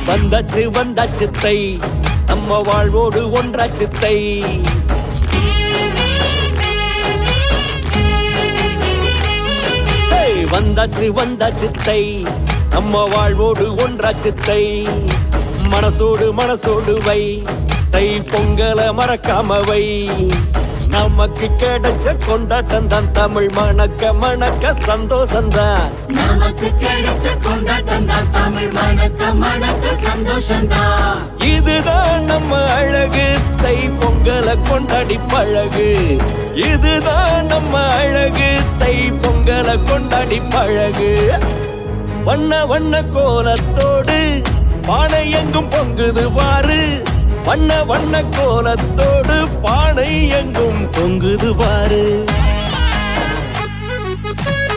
வந்தாச்சு வந்தாச்சு தை, நம்ம வாழ்வோடு ஒன்றாச்சு தை. வந்தாச்சு வந்தாச்சு தை, நம்ம வாழ்வோடு ஒன்றாச்சு தை. மனசோடு மனசோடு வை, தை பொங்கல மறக்காம வை. நமக்கு கிடைச்ச கொண்டாட்டம் தான், தமிழ் மணக்க மணக்க சந்தோஷம்தான். நமக்கு கிடைச்ச கொண்டாட்டம் தான், தமிழ் மணக்க மணக்க சந்தோஷம்தான். இதுதான் நம்ம அழகு, தை பொங்கல கொண்டாடி பழகு. இதுதான் நம்ம அழகு, தை பொங்கல கொண்டாடி பழகு. வண்ண வண்ண கோலத்தோடு பானை எங்கும் பொங்குது பாரு. வண்ண வண்ண கோலத்தோடு பானை எங்கும் பொங்குது பாரு.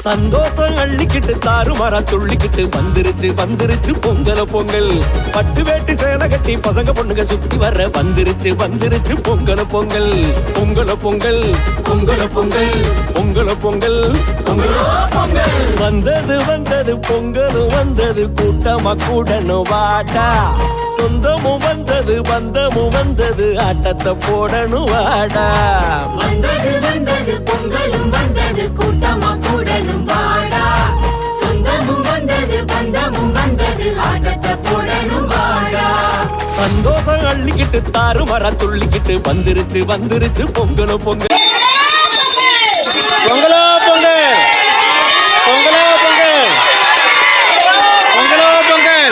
சந்தோஷம் அள்ளிக்கிட்டு தாறுமாறா துள்ளிக்கிட்டு வந்துருச்சு வந்துருச்சு பொங்கல பொங்கல். பட்டு வேட்டி சேலை கட்டி பசங்க பொண்ணுங்க சுத்தி வர்ற வந்துருச்சு வந்துருச்சு பொங்கல பொங்கல். பொங்கல பொங்கல் பொங்கல பொங்கல் பொங்கல பொங்கல் பொங்கலோ பொங்கல். வந்தது வந்தது பொங்கலும் வந்தது, கூட்டமா கூடணும் வாடா. சொந்தமும் வந்தது பந்தமும் வந்தது, ஆட்டத்தை போடணும் வாடா. வந்தது வந்தது பொங்கலும் வந்தது, கூட்டமா கூடலும் வாடா. சொந்தமும் வந்தது பந்தமும் வந்தது, ஆட்டத்தை போடணும் வாடா. சந்தோஷம் அள்ளிக்கிட்டு தாறுமாறா துள்ளிக்கிட்டு வந்துருச்சு வந்துருச்சு பொங்கலோ பொங்கல். பொங்கலோ பொங்கல் பொங்கலோ பொங்கல் பொங்கலோ பொங்கல்.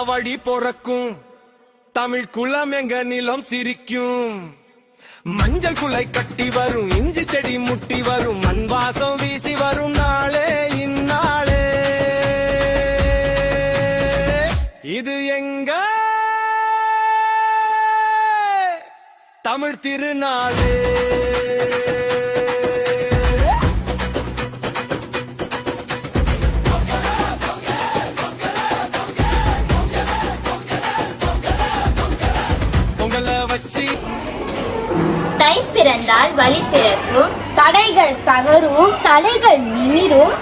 வழி பொறக்கும் தமிழ் குளம் எங்க நிலம் சிரிக்கும். மஞ்சள் குலை கட்டி வரும், இஞ்சி செடி முட்டி வரும், மண் வாசம் வீசி வரும் நாளே இந்நாளே. இது எங்க தமிழ் திருநாளே. தை பிறந்தால் வழி பிறக்கும், தடைகள் தகரும், தலைகள் நிமிரும்,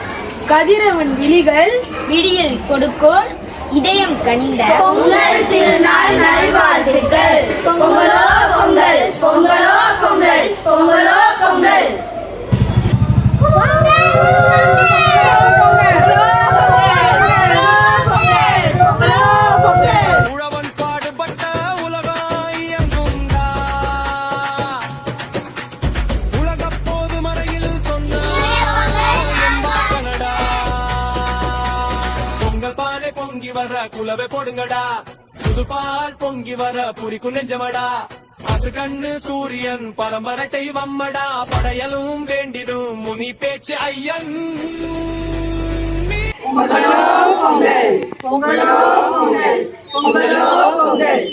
கதிரவன் விழிகள் விடியல் கொடுக்கும், இதயம் கனிந்த பொங்கல் திருநாள் நல்வாழ்த்துக்கள். பொங்கலோ பொங்கல் பொங்கலோ பொங்கல் பொங்கலோ பொங்கல். உழவன் குலவை போடுங்கடா புதுபால் பொங்கி வர புரிக்கும் நெஞ்சமடா அசு கண்ணு சூரியன் பரம்பரை தெய்வம்மடா படையலும் வேண்டிடும் முனி பேச்சு ஐயன் பொங்கலோ பொங்கல் பொங்கலோ பொங்கல் பொங்கலோ பொங்கல்